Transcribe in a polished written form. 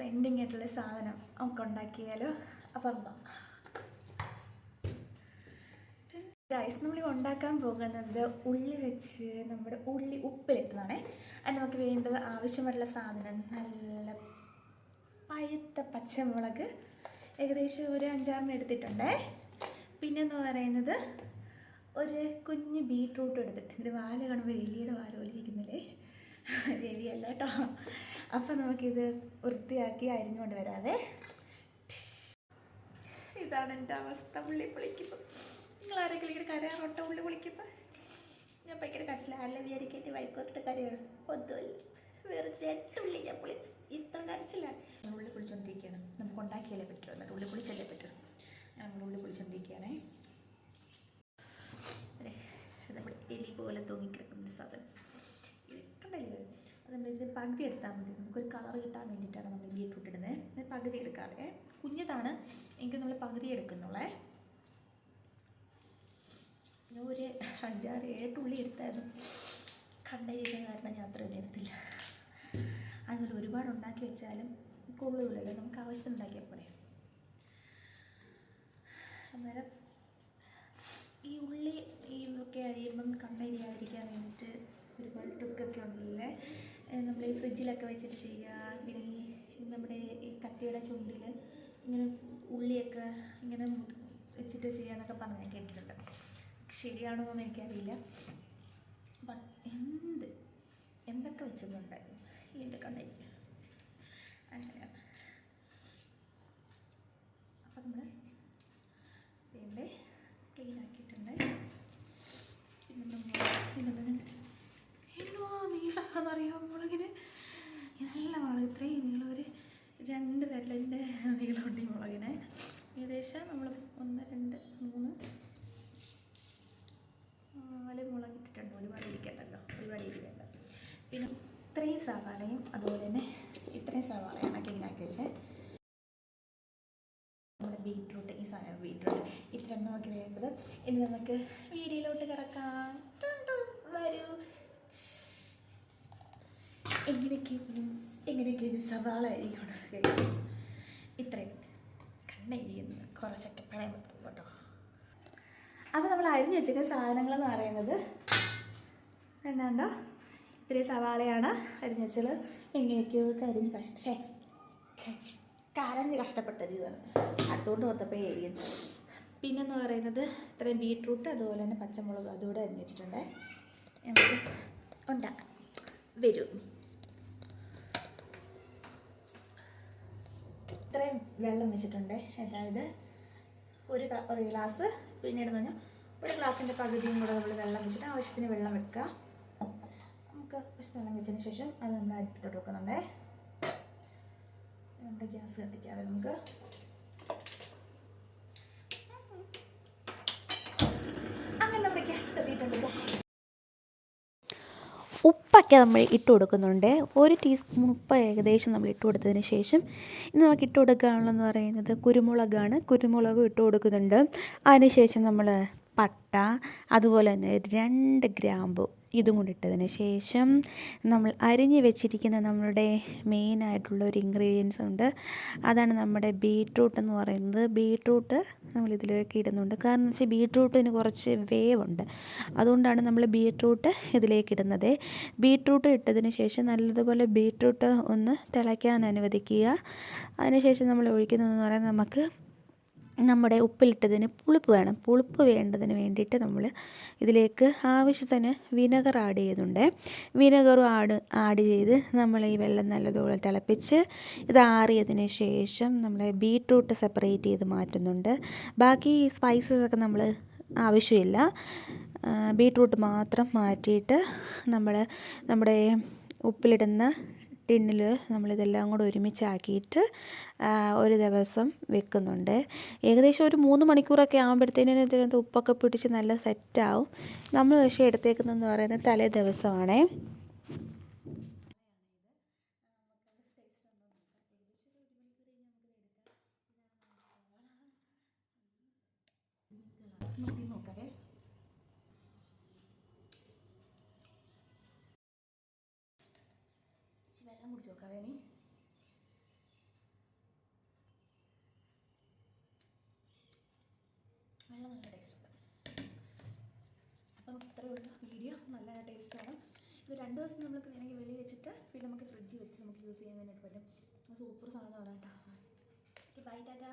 Trending ആയിട്ടുള്ള സാധനം നമുക്ക് ഉണ്ടാക്കിയാലോ. അപ്പം ഗൈസ്, നമ്മൾ ഉണ്ടാക്കാൻ പോകുന്നത് ഉള്ളി വെച്ച് നമ്മുടെ ഉള്ളി ഉപ്പിലിട്ടതാണേ. അത് നമുക്ക് വേണ്ടത് ആവശ്യമായിട്ടുള്ള സാധനം നല്ല പഴുത്ത പച്ചമുളക് ഏകദേശം ഒരു 5-6 എടുത്തിട്ടുണ്ടേ. പിന്നെന്ന് പറയുന്നത് ഒരു കുഞ്ഞ് ബീട്രൂട്ട് എടുത്തിട്ട്, ഇതിന് വാല് കാണുമ്പോൾ എലിയുടെ വാല് പോലെ ഇരിക്കുന്നില്ലേ, എലിയല്ല കേട്ടോ. അപ്പം നമുക്കിത് വൃത്തിയാക്കി അരിഞ്ഞുകൊണ്ട് വരാവേ. ഇതാണ് എൻ്റെ അവസ്ഥ ഉള്ളി പൊളിക്കുമ്പോൾ. നിങ്ങൾ ആരെങ്കിലും ഇങ്ങനെ കരയാറുണ്ടോ ഉള്ളി പൊളിക്കുമ്പോൾ? ഞാൻ ഭയങ്കര കരച്ചില്ല. അല്ല വിചാരിക്കേണ്ടി വൈക്കോട്ടിട്ട് കരയാണ്. ഒന്നുമില്ല, വേറെ 2 ഉള്ളി ഞാൻ പൊളിച്ചു. ഇത്ര കരച്ചിലാണ്. ഉള്ളി പൊളിച്ചുകൊണ്ടിരിക്കുകയാണ്. നമുക്ക് ഉണ്ടാക്കിയാലേ പറ്റുള്ളൂ, എന്നിട്ട് ഉള്ളി പൊളിച്ചല്ലേ പറ്റുള്ളൂ. നമ്മൾ ഉള്ളി പൊളിച്ചുകൊണ്ടിരിക്കുകയാണേ. നമ്മുടെ എലി പോലെ തൂങ്ങിക്കിടക്കുന്ന സാധനം ഇത് കണ്ടല്ലേ. അത് നമ്മളിതിന് പകുതി എടുത്താൽ മതി. നമുക്കൊരു കളർ കിട്ടാൻ വേണ്ടിയിട്ടാണ് നമ്മൾ ബീട്രൂട്ട് ഇടുന്നത്. പകുതി എടുക്കാതെ, കുഞ്ഞതാണ് എങ്കിൽ നമ്മൾ പകുതി എടുക്കുന്നുള്ളേ. ഞാൻ ഒരു 5-6-7 ഉള്ളി എടുത്തായിരുന്നു. കണ്ടരിയുന്ന കാരണം ഞാൻ അത്രയൊന്നും എടുത്തില്ല. അതുപോലെ ഒരുപാട് ഉണ്ടാക്കി വെച്ചാലും കൊള്ളില്ലല്ലോ, നമുക്ക് ആവശ്യം ഉണ്ടാക്കിയാൽ പോരെ. അന്നേരം ഈ ഉള്ളി ഒക്കെ അരിയുമ്പം കണ്ണരിയാതിരിക്കാൻ വേണ്ടിയിട്ട് ഒരുപാട് ട്രിക്കൊക്കെ ഉണ്ടല്ലേ. നമ്മൾ ഈ ഫ്രിഡ്ജിലൊക്കെ വെച്ചിട്ട് ചെയ്യുക. പിന്നെ ഈ നമ്മുടെ ഈ കത്തിയുടെ ചുണ്ടിൽ ഇങ്ങനെ ഉള്ളിയൊക്കെ ഇങ്ങനെ വെച്ചിട്ട് ചെയ്യാന്നൊക്കെ പറഞ്ഞ് ഞാൻ കേട്ടിട്ടുണ്ട്. ശരിയാണോ എന്ന് എനിക്കറിയില്ല. ബട്ട് എന്തൊക്കെ വെച്ചിട്ടുണ്ടായിരുന്നു ഈ എൻ്റെ കണ്ണരി. അങ്ങനെയാണ്. അപ്പം നമ്മൾ ഇതിൻ്റെ ക്ലീൻ ആക്കിയിട്ടുണ്ട്. എന്നോ നീളമെന്നറിയാം മുളകിന്. നല്ല മുളക്, ഇത്രയും നീളം, ഒരു 2 വിരലിൻ്റെ നീളമുണ്ട് ഈ മുളകിന്. ഏകദേശം നമ്മൾ 1, 2, 3, 4 മുളക് ഇട്ടിട്ടുണ്ട്. ഒരുപാട് ഇരിക്കണ്ടല്ലോ, ഒരുപാട് ഇരിക്കണ്ട. പിന്നെ ഇത്രയും സവാളയും അതുപോലെ തന്നെ ഇത്രയും സവാളയാണ് ക്ലീനാക്കി വെച്ചത്. നമ്മുടെ ബീട്രൂട്ട്, ഈ സാധനം ബീട്രൂട്ട് ഇത്രയാണ് നമുക്ക് വേണ്ടത്. ഇനി നമുക്ക് വീഡിയോയിലോട്ട് കിടക്കാം. വരൂ. എങ്ങനെയൊക്കെ സവാള ആയിരിക്കണം. ഇത്രയും കണ്ണരിയെന്ന് കുറച്ചൊക്കെ പറയാൻ പറ്റും കേട്ടോ. അപ്പോൾ നമ്മൾ അരിഞ്ഞ് വെച്ചിരിക്കുന്ന സാധനങ്ങളെന്ന് പറയുന്നത് എന്താണ്ടോ, ഇത്രയും സവാളയാണ് അരിഞ്ഞ് വെച്ചാൽ. എങ്ങനെയൊക്കെയോ കരഞ്ഞ് കഷ്ടപ്പെട്ടത് ഇതാണ്. അടുത്തോട്ട് കൊത്തപ്പോൾ എഴുതുന്നു. പിന്നെന്ന് പറയുന്നത് ഇത്രയും ബീട്രൂട്ട് അതുപോലെ തന്നെ പച്ചമുളക് അതുകൂടെ അരിഞ്ഞ് വെച്ചിട്ടുണ്ട്. നമുക്ക് ഉണ്ടാക്കാം. വരും. ഇത്രയും വെള്ളം വെച്ചിട്ടുണ്ട്. അതായത് ഒരു ഗ്ലാസ്, പിന്നീട് പറഞ്ഞാൽ 1 ഗ്ലാസിൻ്റെ പകുതിയും കൂടെ നമ്മൾ വെള്ളം വെച്ചിട്ട് ആവശ്യത്തിന് വെള്ളം വെക്കുക. നമുക്ക് ആവശ്യത്തിന് വെള്ളം വെച്ചതിന് ശേഷം അത് നമ്മൾ അടുപ്പിലോട്ട് വെക്കുന്നുണ്ടേ. നമ്മുടെ ഗ്യാസ് കത്തിക്കാതെ നമുക്ക് അങ്ങനെ നമ്മുടെ ഗ്യാസ് കത്തിയിട്ടുണ്ട്. ഉപ്പൊക്കെ നമ്മൾ ഇട്ട് കൊടുക്കുന്നുണ്ട്. 1 ടീസ്പൂൺ ഉപ്പ് ഏകദേശം നമ്മൾ ഇട്ട് കൊടുത്തതിന് ശേഷം ഇന്ന് നമുക്ക് ഇട്ട് കൊടുക്കാനുള്ളതെന്ന് പറയുന്നത് കുരുമുളകാണ്. കുരുമുളകും ഇട്ട് കൊടുക്കുന്നുണ്ട്. അതിനുശേഷം നമ്മൾ പട്ട, അതുപോലെ തന്നെ 2 ഗ്രാമ്പു ഇതും കൂടി ഇട്ടതിന് ശേഷം നമ്മൾ അരിഞ്ഞ് വെച്ചിരിക്കുന്ന നമ്മളുടെ മെയിനായിട്ടുള്ള ഒരു ഇൻഗ്രീഡിയൻസ് ഉണ്ട്. അതാണ് നമ്മുടെ ബീട്രൂട്ട് എന്ന് പറയുന്നത്. ബീട്രൂട്ട് നമ്മൾ ഇതിലേക്ക് ഇടുന്നുണ്ട്. കാരണം എന്ന് വെച്ചാൽ ബീട്രൂട്ടിന് കുറച്ച് വേവുണ്ട്. അതുകൊണ്ടാണ് നമ്മൾ ബീട്രൂട്ട് ഇതിലേക്ക് ഇടുന്നത്. ബീട്രൂട്ട് ഇട്ടതിന് ശേഷം നല്ലതുപോലെ ബീട്രൂട്ട് ഒന്ന് തിളയ്ക്കാൻ അനുവദിക്കുക. അതിനുശേഷം നമ്മൾ ഒഴിക്കുന്നതെന്ന് പറയുന്നത് നമുക്ക് നമ്മുടെ ഉപ്പിലിട്ടതിന് പുളിപ്പ് വേണം. പുളിപ്പ് വേണ്ടതിന് വേണ്ടിയിട്ട് നമ്മൾ ഇതിലേക്ക് ആവശ്യത്തിന് വിനെഗർ ആഡ് ചെയ്യുന്നുണ്ട്. വിനെഗറും ആഡ് ചെയ്ത് നമ്മൾ ഈ വെള്ളം നല്ലതുപോലെ തിളപ്പിച്ച് ഇത് ആറിയതിന് ശേഷം നമ്മൾ ബീട്രൂട്ട് സെപ്പറേറ്റ് ചെയ്ത് മാറ്റുന്നുണ്ട്. ബാക്കി സ്പൈസസൊക്കെ നമ്മൾ ആവശ്യമില്ല. ബീട്രൂട്ട് മാത്രം മാറ്റിയിട്ട് നമ്മുടെ ഉപ്പിലിടുന്ന ടിന്നിൽ നമ്മളിതെല്ലാം കൂടെ ഒരുമിച്ചാക്കിയിട്ട് ഒരു ദിവസം വെക്കുന്നുണ്ട്. ഏകദേശം ഒരു 3 മണിക്കൂറൊക്കെ ആകുമ്പോഴത്തേനും ഇതിനകത്ത് ഉപ്പൊക്കെ പിടിച്ച് നല്ല സെറ്റാവും. നമ്മൾ പക്ഷേ എടുത്തേക്കുന്നതെന്ന് പറയുന്നത് തലേ ദിവസമാണേ. നോക്കേ, വെള്ളം കുടിച്ച് നോക്കാവേ. നല്ല നല്ല ടേസ്റ്റുണ്ട്. അപ്പം നമുക്ക് ഇത്രയേ ഉള്ളൂ വീഡിയോ. നല്ല ടേസ്റ്റാണ് ഇത്. 2 ദിവസം നമുക്ക് വേണമെങ്കിൽ വെളിയിൽ വെച്ചിട്ട് പിന്നെ നമുക്ക് ഫ്രിഡ്ജിൽ വെച്ച് നമുക്ക് യൂസ് ചെയ്യാൻ വേണ്ടിയിട്ട് പറ്റും. സൂപ്പർ സാധനമാണ് കേട്ടോ. Okay, bye, Tata.